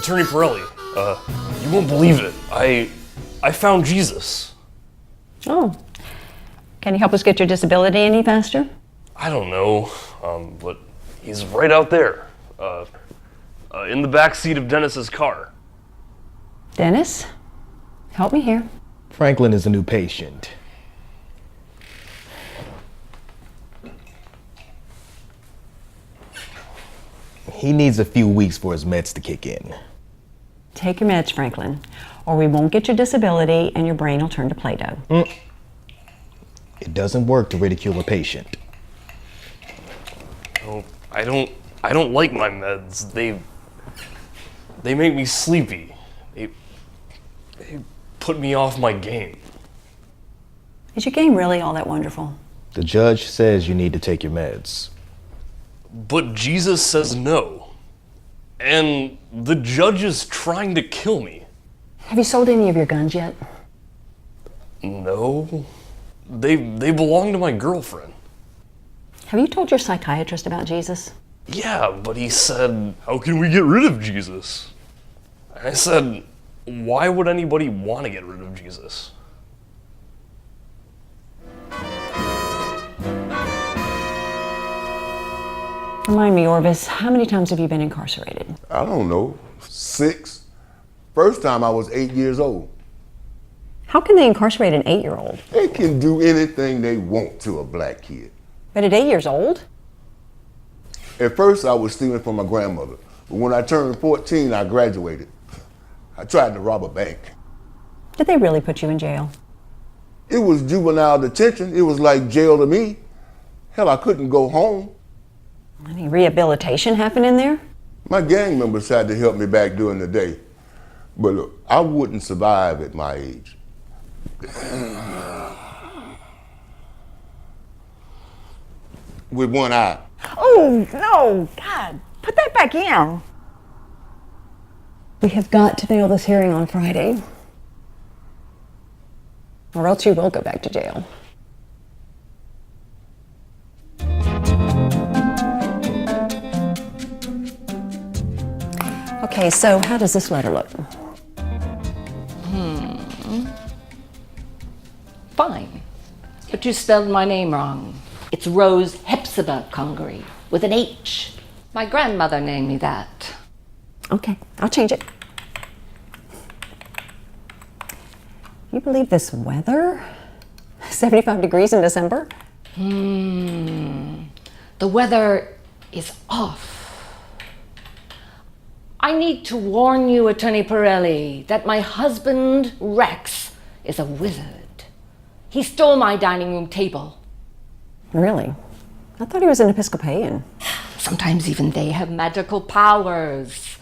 Attorney Pirelli, you won't believe it. I found Jesus. Oh. Can you help us get your disability any faster? I don't know, but he's right out there, in the back seat of Dennis's car. Dennis, help me here. Franklin is a new patient. He needs a few weeks for his meds to kick in. Take your meds, Franklin, or we won't get your disability and your brain will turn to Play-Doh. It doesn't work to ridicule a patient. Oh, I don't like my meds. They make me sleepy. They put me off my game. Is your game really all that wonderful? The judge says you need to take your meds. But Jesus says no. And the judge is trying to kill me. Have you sold any of your guns yet? No. They belong to my girlfriend. Have you told your psychiatrist about Jesus? Yeah, but he said, how can we get rid of Jesus? And I said, why would anybody want to get rid of Jesus? Remind me, Orvis, how many times have you been incarcerated? I don't know, 6. First time I was 8 years old. How can they incarcerate an 8-year-old? They can do anything they want to a black kid. But at 8 years old? At first I was stealing from my grandmother, but when I turned 14, I graduated. I tried to rob a bank. Did they really put you in jail? It was juvenile detention. It was like jail to me. Hell, I couldn't go home. Any rehabilitation happen in there? My gang members had to help me back during the day. But look, I wouldn't survive at my age. With one eye. Oh, no, God, put that back in. We have got to nail this hearing on Friday, or else you will go back to jail. Okay, so how does this letter look? Fine, but you spelled my name wrong. It's Rose Hepzibah Congaree with an H. My grandmother named me that. Okay, I'll change it. You believe this weather? 75 degrees in December? The weather is off. I need to warn you, Attorney Pirelli, that my husband, Rex, is a wizard. He stole my dining room table. Really? I thought he was an Episcopalian. Sometimes even they have magical powers.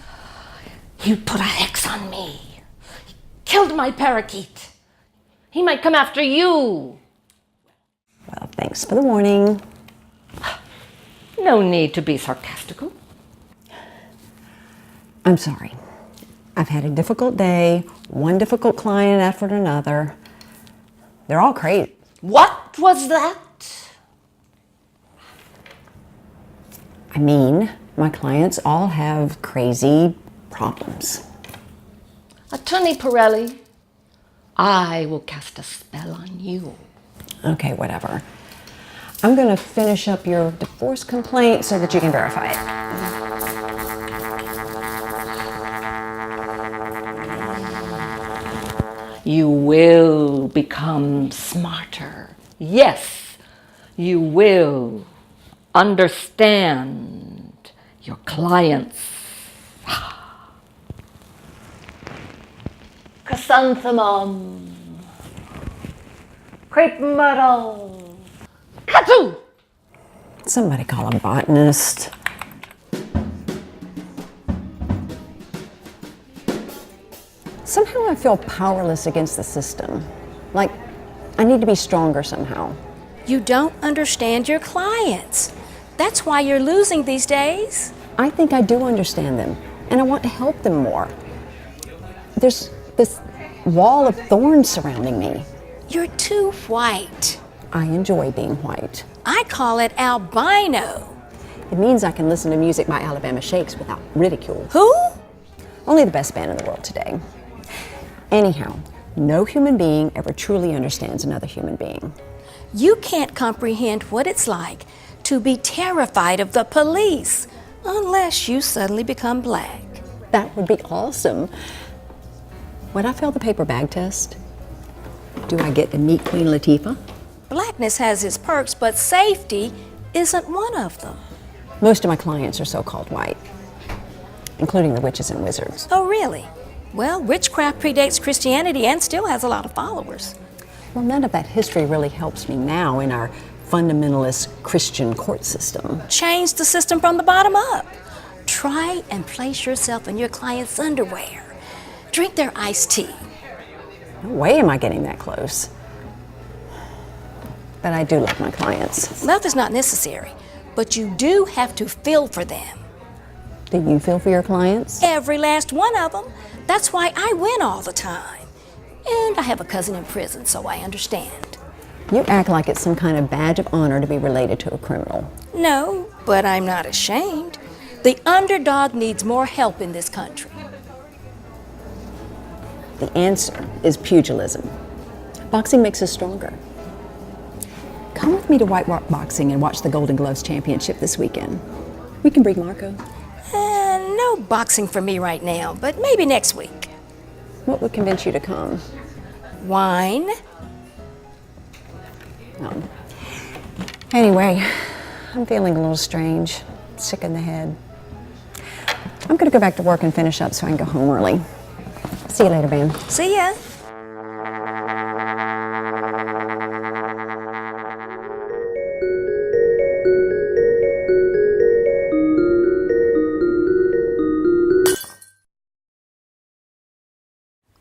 He put a hex on me. He killed my parakeet. He might come after you. Well, thanks for the warning. No need to be sarcastical. I'm sorry. I've had a difficult day, one difficult client after another. They're all crazy. What was that? I mean, my clients all have crazy problems. Attorney Pirelli, I will cast a spell on you. Okay, whatever. I'm gonna finish up your divorce complaint so that you can verify it. You will become smarter. Yes, you will understand your clients. Chrysanthemum, crepe myrtle, katu. Somebody call a botanist. Somehow I feel powerless against the system. Like, I need to be stronger somehow. You don't understand your clients. That's why you're losing these days. I think I do understand them, and I want to help them more. There's this wall of thorns surrounding me. You're too white. I enjoy being white. I call it albino. It means I can listen to music by Alabama Shakes without ridicule. Who? Only the best man in the world today. Anyhow, no human being ever truly understands another human being. You can't comprehend what it's like to be terrified of the police unless you suddenly become black. That would be awesome. When I fail the paper bag test, do I get to meet Queen Latifah? Blackness has its perks, but safety isn't one of them. Most of my clients are so-called white, including the witches and wizards. Oh, really? Well, witchcraft predates Christianity and still has a lot of followers. Well, none of that history really helps me now in our fundamentalist Christian court system. Change the system from the bottom up. Try and place yourself in your client's underwear. Drink their iced tea. No way am I getting that close. But I do love my clients. Love is not necessary, but you do have to feel for them. Do you feel for your clients? Every last one of them. That's why I win all the time. And I have a cousin in prison, so I understand. You act like it's some kind of badge of honor to be related to a criminal. No, but I'm not ashamed. The underdog needs more help in this country. The answer is pugilism. Boxing makes us stronger. Come with me to White Rock Boxing and watch the Golden Gloves Championship this weekend. We can bring Marco. No boxing for me right now, but maybe next week. What would convince you to come? Wine? Anyway, I'm feeling a little strange, sick in the head. I'm gonna go back to work and finish up so I can go home early. See you later, Van. See ya.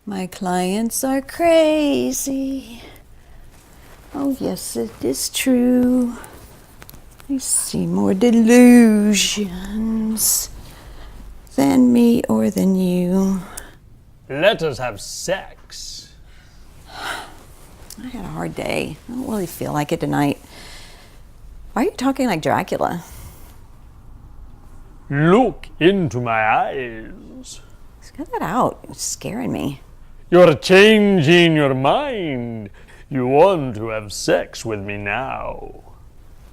My clients are crazy. Oh, yes, it is true. I see more delusions than me or than you. Let us have sex. I had a hard day. I don't really feel like it tonight. Why are you talking like Dracula? Look into my eyes. Just cut that out. It's scaring me. You're changing your mind. You want to have sex with me now.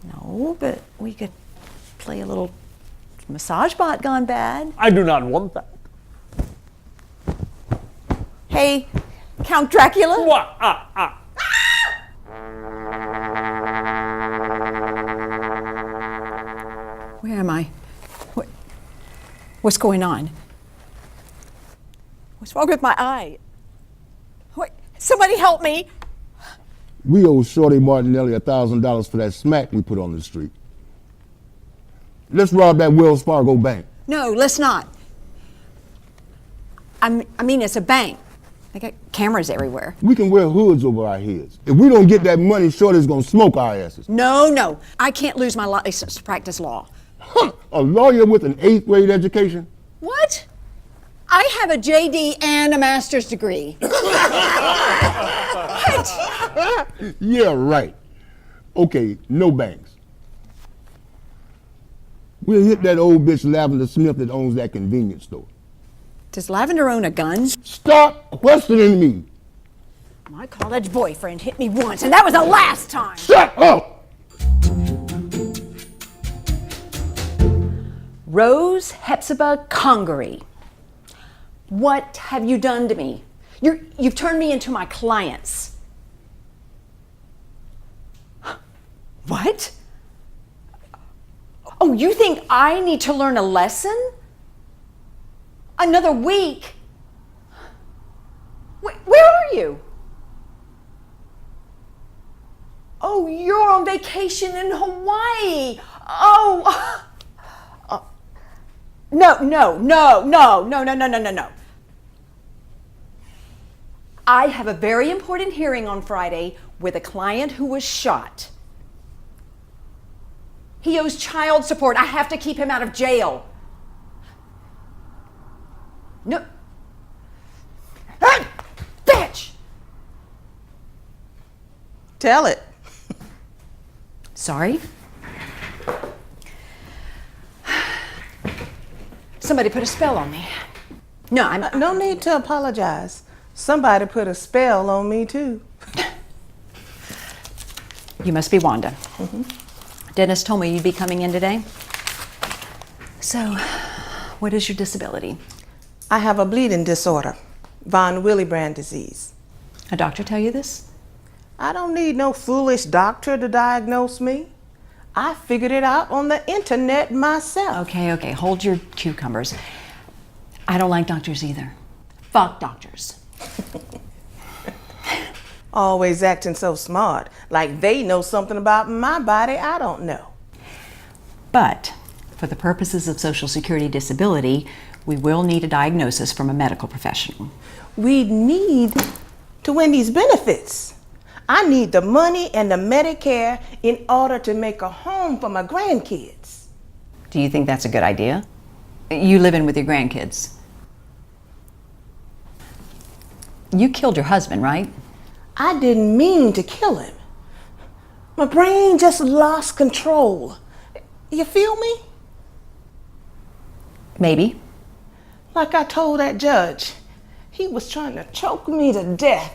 No, but we could play a little massage bot gone bad. I do not want that. Hey, Count Dracula? Wah, Where am I? What's going on? What's wrong with my eye? Wait, somebody help me! We owe Shorty Martinelli $1,000 for that smack we put on the street. Let's rob that Wells Fargo bank. No, let's not. I mean, it's a bank. They got cameras everywhere. We can wear hoods over our heads. If we don't get that money, Shorty's gonna smoke our asses. No. I can't lose my license to practice law. A lawyer with an 8th grade education? What? I have a JD and a master's degree. Yeah, right. Okay, no banks. We'll hit that old bitch Lavender Smith that owns that convenience store. Does Lavender own a gun? Stop questioning me. My college boyfriend hit me once, and that was the last time. Shut up! Rose Hepzibah Congery, what have you done to me? You've turned me into my clients. What? Oh, you think I need to learn a lesson? Another week? Where are you? Oh, you're on vacation in Hawaii. Oh. No. I have a very important hearing on Friday with a client who was shot. He owes child support. I have to keep him out of jail. No. Hey, bitch! Tell it. Sorry. Somebody put a spell on me. No, I'm No need to apologize. Somebody put a spell on me, too. You must be Wanda. Dennis told me you'd be coming in today. So, what is your disability? I have a bleeding disorder, von Willebrand disease. A doctor tell you this? I don't need no foolish doctor to diagnose me. I figured it out on the internet myself. Okay, hold your cucumbers. I don't like doctors either. Fuck doctors. Always acting so smart, like they know something about my body I don't know. But for the purposes of Social Security disability, we will need a diagnosis from a medical professional. We need to win these benefits. I need the money and the Medicare in order to make a home for my grandkids. Do you think that's a good idea? You live in with your grandkids. You killed your husband, right? I didn't mean to kill him. My brain just lost control. You feel me? Maybe. Like I told that judge, he was trying to choke me to death.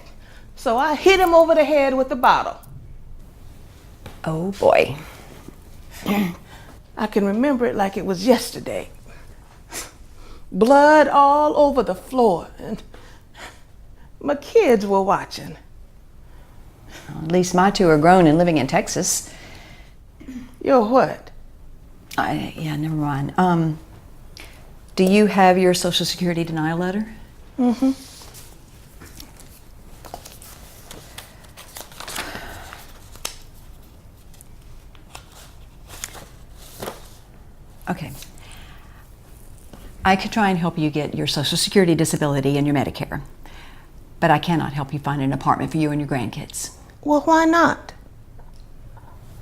So I hit him over the head with a bottle. Oh boy. I can remember it like it was yesterday. Blood all over the floor, and my kids were watching. Well, at least my two are grown and living in Texas. You're what? Yeah, never mind. Do you have your Social Security denial letter? Mm-hmm. Okay. I could try and help you get your Social Security disability and your Medicare, but I cannot help you find an apartment for you and your grandkids. Well, why not?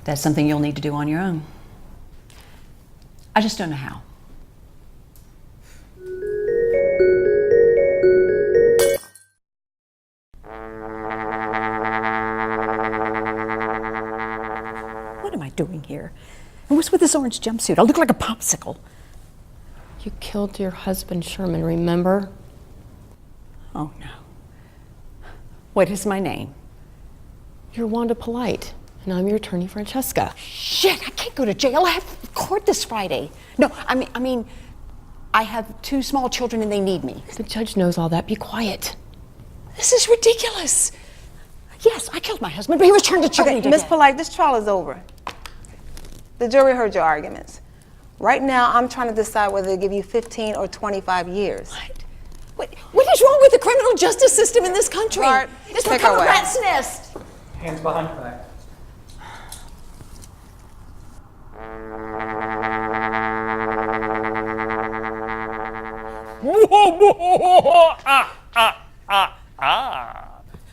That's something you'll need to do on your own. I just don't know how. What am I doing here? And what's with this orange jumpsuit? I look like a popsicle. You killed your husband, Sherman, remember? Oh, no. What is my name? You're Wanda Polite, and I'm your attorney, Francesca. Shit, I can't go to jail. I have court this Friday. No, I mean, I have 2 small children and they need me. The judge knows all that. Be quiet. This is ridiculous. Yes, I killed my husband, but he was trying to choke me to Miss death. Polite, this trial is over. The jury heard your arguments. Right now, I'm trying to decide whether to give you 15 or 25 years. What is wrong with the criminal justice system in this country? Bart, It's take become our a way. rat's nest. Hands behind back.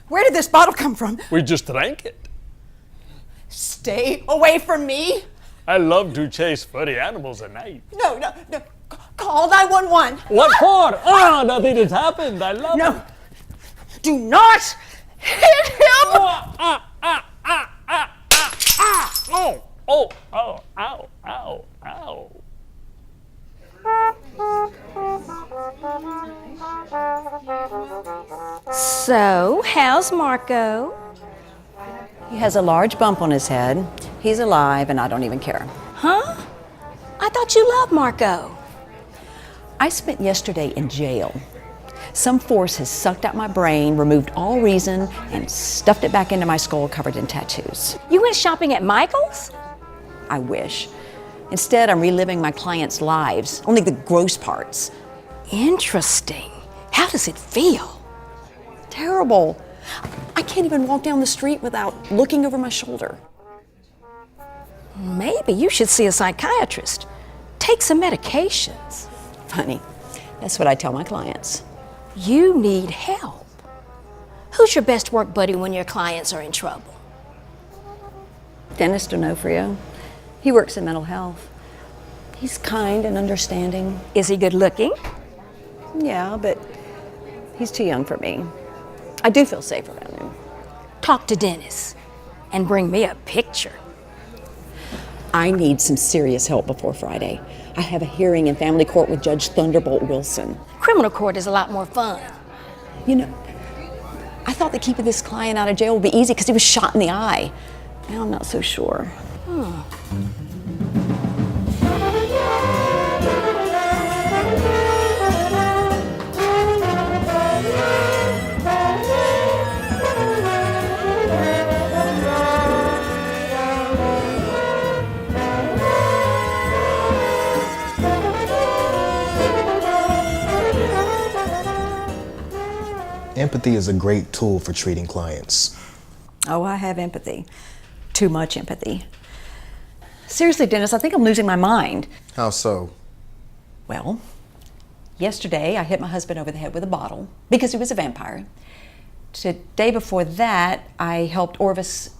Where did this bottle come from? We just drank it. Stay away from me. I love to chase furry animals at night. No. Call 911. What for? Nothing has happened. I love No. Do not hit him. Oh, ow. So, how's Marco? He has a large bump on his head. He's alive, and I don't even care. Huh? I thought you loved Marco. I spent yesterday in jail. Some force has sucked out my brain, removed all reason, and stuffed it back into my skull covered in tattoos. You went shopping at Michael's? I wish. Instead, I'm reliving my clients' lives, only the gross parts. Interesting. How does it feel? Terrible. I can't even walk down the street without looking over my shoulder. Maybe you should see a psychiatrist. Take some medications. Funny. That's what I tell my clients. You need help. Who's your best work buddy when your clients are in trouble? Dennis D'Onofrio. He works in mental health. He's kind and understanding. Is he good looking? Yeah, but he's too young for me. I do feel safe around him. Talk to Dennis and bring me a picture. I need some serious help before Friday. I have a hearing in family court with Judge Thunderbolt Wilson. Criminal court is a lot more fun. You know, I thought that keeping this client out of jail would be easy because he was shot in the eye. Now I'm not so sure. Empathy is a great tool for treating clients. Oh, I have empathy. Too much empathy. Seriously, Dennis, I think I'm losing my mind. How so? Well, yesterday I hit my husband over the head with a bottle because he was a vampire. The day before that, I helped Orvis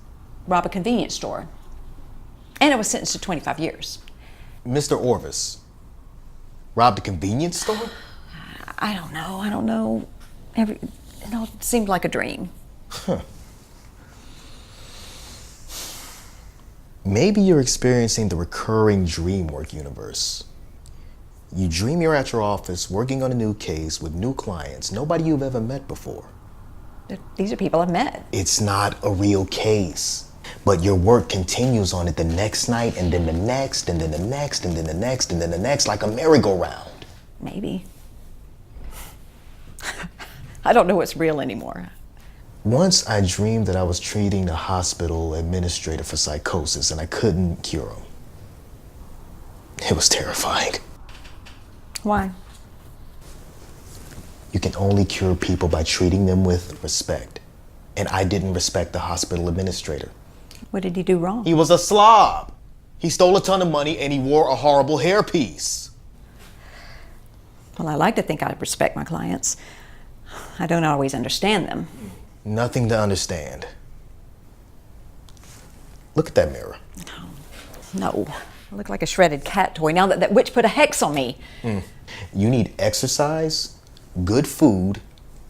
rob a convenience store. And I was sentenced to 25 years. Mr. Orvis robbed a convenience store? I don't know. It all seemed like a dream. Maybe you're experiencing the recurring dream work universe. You dream you're at your office working on a new case with new clients, nobody you've ever met before. These are people I've met. It's not a real case, but your work continues on it the next night, and then the next, and then the next, and then the next, and then the next, like a merry-go-round. Maybe. I don't know what's real anymore. Once I dreamed that I was treating a hospital administrator for psychosis and I couldn't cure him. It was terrifying. Why? You can only cure people by treating them with respect. And I didn't respect the hospital administrator. What did he do wrong? He was a slob. He stole a ton of money and he wore a horrible hairpiece. Well, I like to think I respect my clients. I don't always understand them. Nothing to understand. Look at that mirror. No, I look like a shredded cat toy now that witch put a hex on me. You need exercise, good food,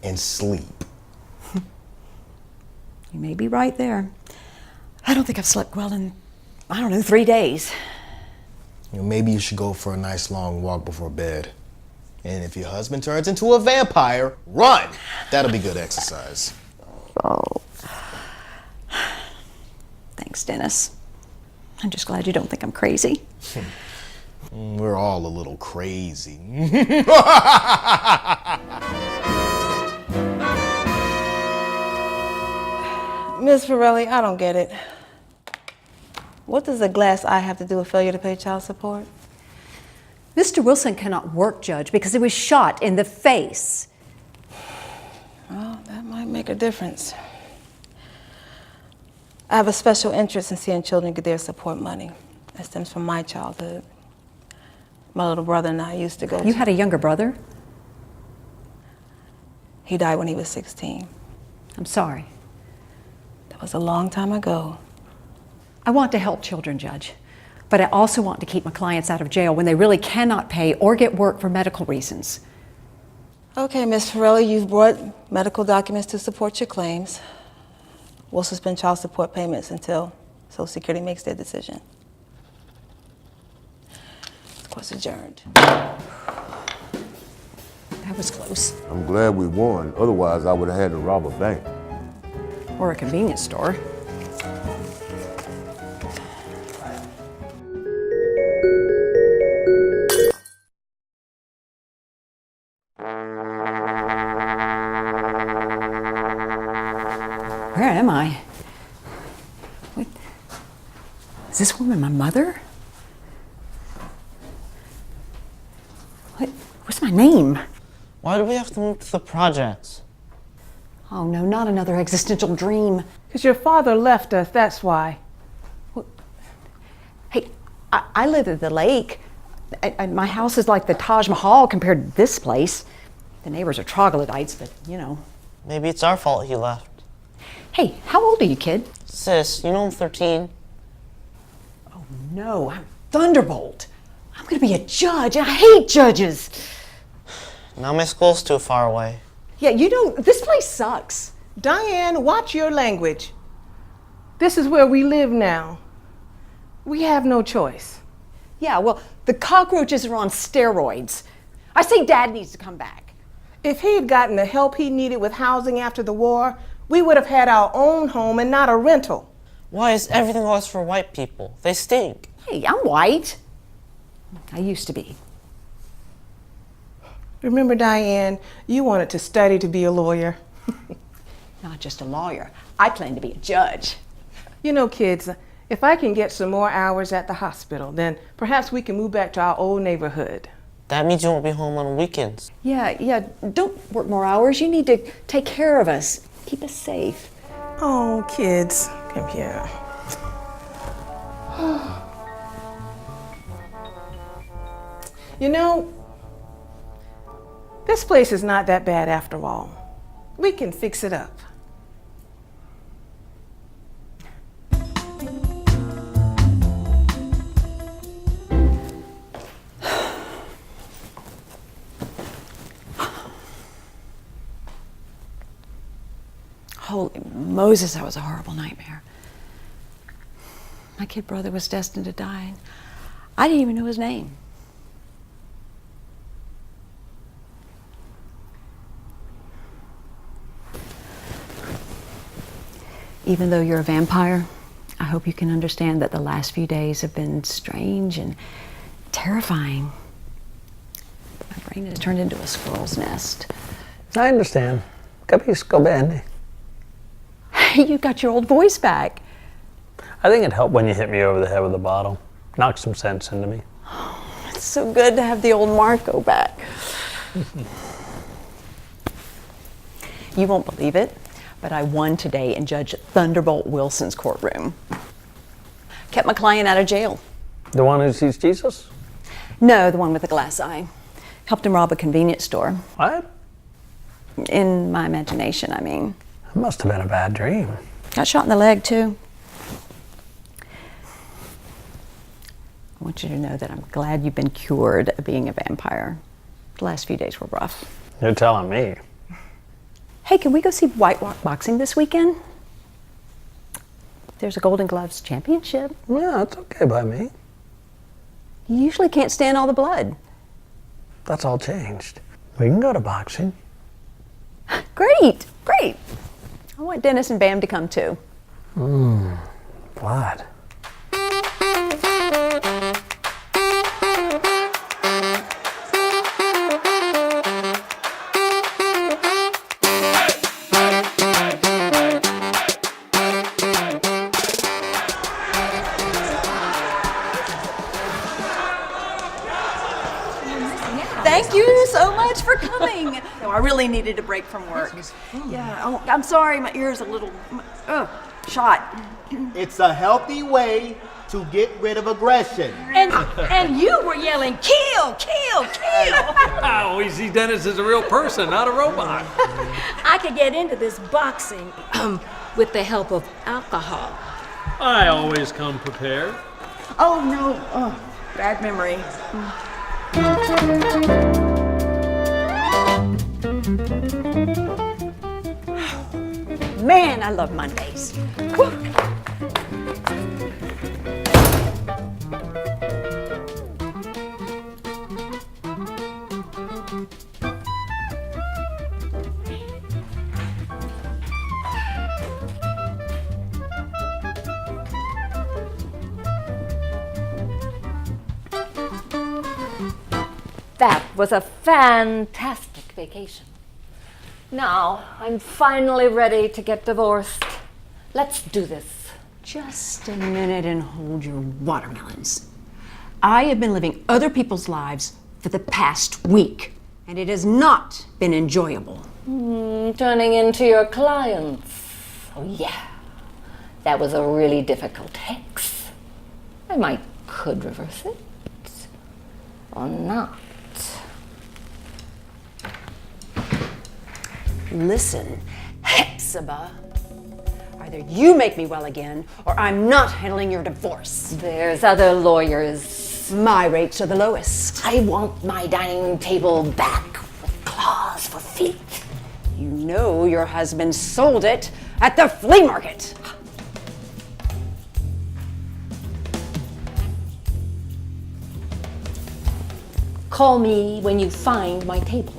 and sleep. You may be right there. I don't think I've slept well in, 3 days. Maybe you should go for a nice long walk before bed. And if your husband turns into a vampire, run! That'll be good exercise. Oh. Thanks, Dennis. I'm just glad you don't think I'm crazy. We're all a little crazy. Miss Pirelli, I don't get it. What does a glass eye have to do with failure to pay child support? Mr. Wilson cannot work, Judge, because he was shot in the face. Well, that might make a difference. I have a special interest in seeing children get their support money. That stems from my childhood. My little brother and I used to go You had a younger brother? He died when he was 16. I'm sorry. That was a long time ago. I want to help children, Judge, but I also want to keep my clients out of jail when they really cannot pay or get work for medical reasons. Okay, Miss Pirelli, you've brought medical documents to support your claims. We'll suspend child support payments until Social Security makes their decision. Court's adjourned. That was close. I'm glad we won. Otherwise, I would have had to rob a bank. Or a convenience store. Where am I? Wait, is this woman my mother? What's my name? Why do we have to move to the projects? Oh no, not another existential dream. Because your father left us, that's why. Hey, I live at the lake. My house is like the Taj Mahal compared to this place. The neighbors are troglodytes, but you know. Maybe it's our fault he left. Hey, how old are you, kid? Sis, you know I'm 13. Oh no, I'm Thunderbolt. I'm gonna be a judge, and I hate judges. Now my school's too far away. Yeah, you know, this place sucks. Diane, watch your language. This is where we live now. We have no choice. Yeah, well, the cockroaches are on steroids. I say Dad needs to come back. If he'd gotten the help he needed with housing after the war, we would have had our own home and not a rental. Why is everything always for white people? They stink. Hey, I'm white. I used to be. Remember, Diane, you wanted to study to be a lawyer. Not just a lawyer. I plan to be a judge. You know, kids, if I can get some more hours at the hospital, then perhaps we can move back to our old neighborhood. That means you won't be home on weekends. Yeah, don't work more hours. You need to take care of us. Keep us safe. Oh, kids, come here. You know, this place is not that bad after all. We can fix it up. Holy Moses, that was a horrible nightmare. My kid brother was destined to die. I didn't even know his name. Even though you're a vampire, I hope you can understand that the last few days have been strange and terrifying. My brain has turned into a squirrel's nest. I understand. Capisco bene. You got your old voice back. I think it helped when you hit me over the head with a bottle. Knocked some sense into me. It's so good to have the old Marco back. You won't believe it, but I won today in Judge Thunderbolt Wilson's courtroom. Kept my client out of jail. The one who sees Jesus? No, the one with the glass eye. Helped him rob a convenience store. What? In my imagination, I mean. It must have been a bad dream. Got shot in the leg, too. I want you to know that I'm glad you've been cured of being a vampire. The last few days were rough. You're telling me. Hey, can we go see White Rock Boxing this weekend? There's a Golden Gloves championship. Yeah, it's okay by me. You usually can't stand all the blood. That's all changed. We can go to boxing. Great. I want Dennis and Bam to come too. Blood. Thank you so much for coming. No, I really needed a break from work. Yeah, oh, I'm sorry, my ear's a little shot. It's a healthy way to get rid of aggression. And you were yelling, kill, kill, kill. Oh, we see Dennis as a real person, not a robot. I could get into this boxing with the help of alcohol. I always come prepared. Oh, no. Oh, bad memory. Man, I love Mondays. Whew. That was a fantastic vacation. Now, I'm finally ready to get divorced. Let's do this. Just a minute and hold your watermelons. I have been living other people's lives for the past week, and it has not been enjoyable. Turning into your clients. Oh, yeah. That was a really difficult hex. I could reverse it. Or not. Listen, Hepzibah. Either you make me well again, or I'm not handling your divorce. There's other lawyers. My rates are the lowest. I want my dining room table back with claws for feet. You know your husband sold it at the flea market. Call me when you find my table.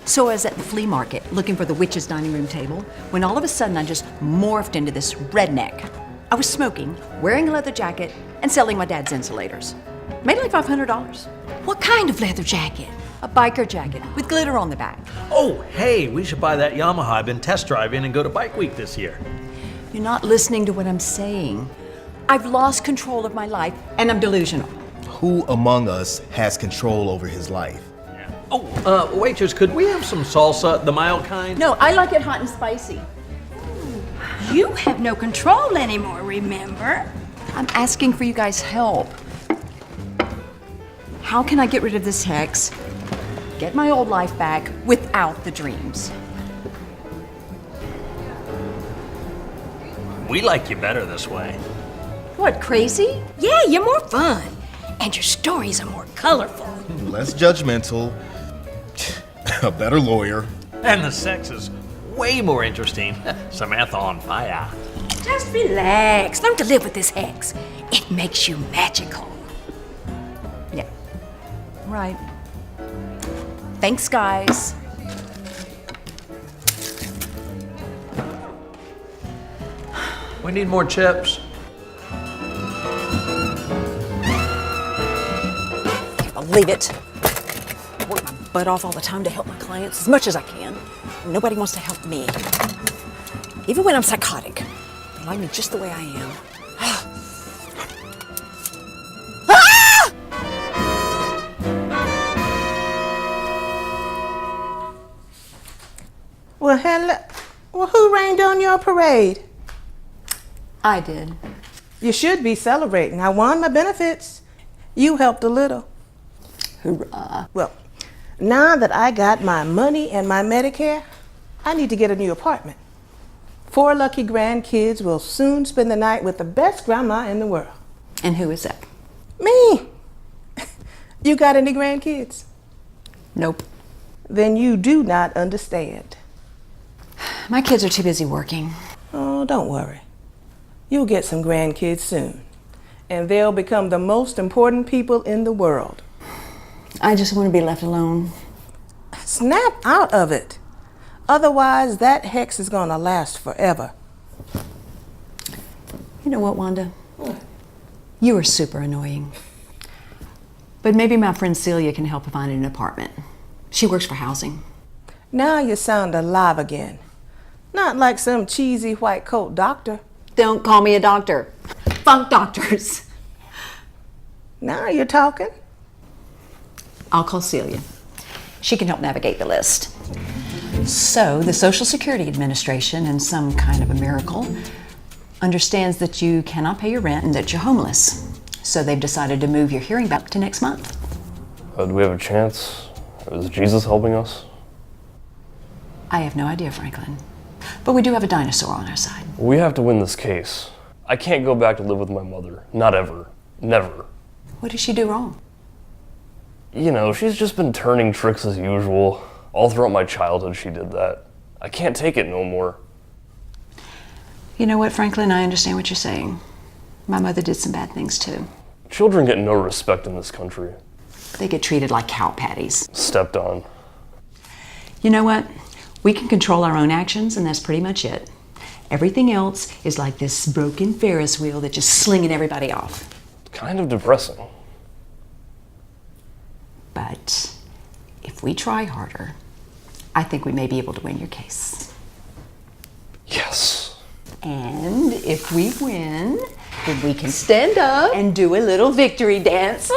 So I was at the flea market looking for the witch's dining room table when all of a sudden I just morphed into this redneck. I was smoking, wearing a leather jacket, and selling my dad's insulators. Made like $500. What kind of leather jacket? A biker jacket with glitter on the back. Oh, hey, we should buy that Yamaha I've been test driving and go to Bike Week this year. You're not listening to what I'm saying. I've lost control of my life and I'm delusional. Who among us has control over his life? Oh, waitress, could we have some salsa, the mild kind? No, I like it hot and spicy. You have no control anymore, remember? I'm asking for you guys' help. How can I get rid of this hex, get my old life back without the dreams? We like you better this way. What, crazy? Yeah, you're more fun. And your stories are more colorful. Less judgmental, a better lawyer. And the sex is way more interesting. Samantha on fire. Just relax. Learn to live with this hex. It makes you magical. Yeah. Right. Thanks, guys. We need more chips. Can't believe it. I work my butt off all the time to help my clients as much as I can. Nobody wants to help me. Even when I'm psychotic. They like me just the way I am. Well, hello. Well, who rained on your parade? I did. You should be celebrating. I won my benefits. You helped a little. Hoorah. Well, now that I got my money and my Medicare, I need to get a new apartment. 4 lucky grandkids will soon spend the night with the best grandma in the world. And who is that? Me. You got any grandkids? Nope. Then you do not understand. My kids are too busy working. Oh, don't worry. You'll get some grandkids soon. And they'll become the most important people in the world. I just want to be left alone. Snap out of it. Otherwise, that hex is gonna last forever. You know what, Wanda? What? You are super annoying. But maybe my friend Celia can help find an apartment. She works for housing. Now you sound alive again. Not like some cheesy white coat doctor. Don't call me a doctor. Funk doctors. Now you're talking. I'll call Celia. She can help navigate the list. So, the Social Security Administration, in some kind of a miracle, understands that you cannot pay your rent and that you're homeless. So they've decided to move your hearing back to next month. Do we have a chance? Is Jesus helping us? I have no idea, Franklin. But we do have a dinosaur on our side. We have to win this case. I can't go back to live with my mother. Not ever. Never. What did she do wrong? You know, she's just been turning tricks as usual. All throughout my childhood she did that. I can't take it no more. You know what, Franklin? I understand what you're saying. My mother did some bad things too. Children get no respect in this country. They get treated like cow patties. Stepped on. You know what? We can control our own actions, and that's pretty much it. Everything else is like this broken Ferris wheel that's just slinging everybody off. Kind of depressing. But if we try harder, I think we may be able to win your case. Yes. And if we win, then we can stand up and do a little victory dance.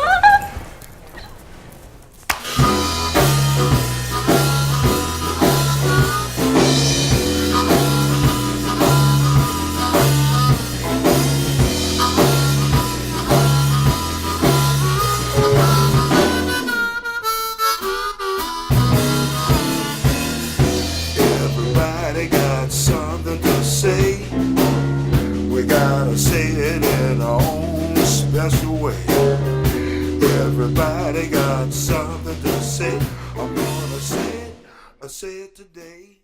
just your way. Everybody got something to say. I'm gonna say it today.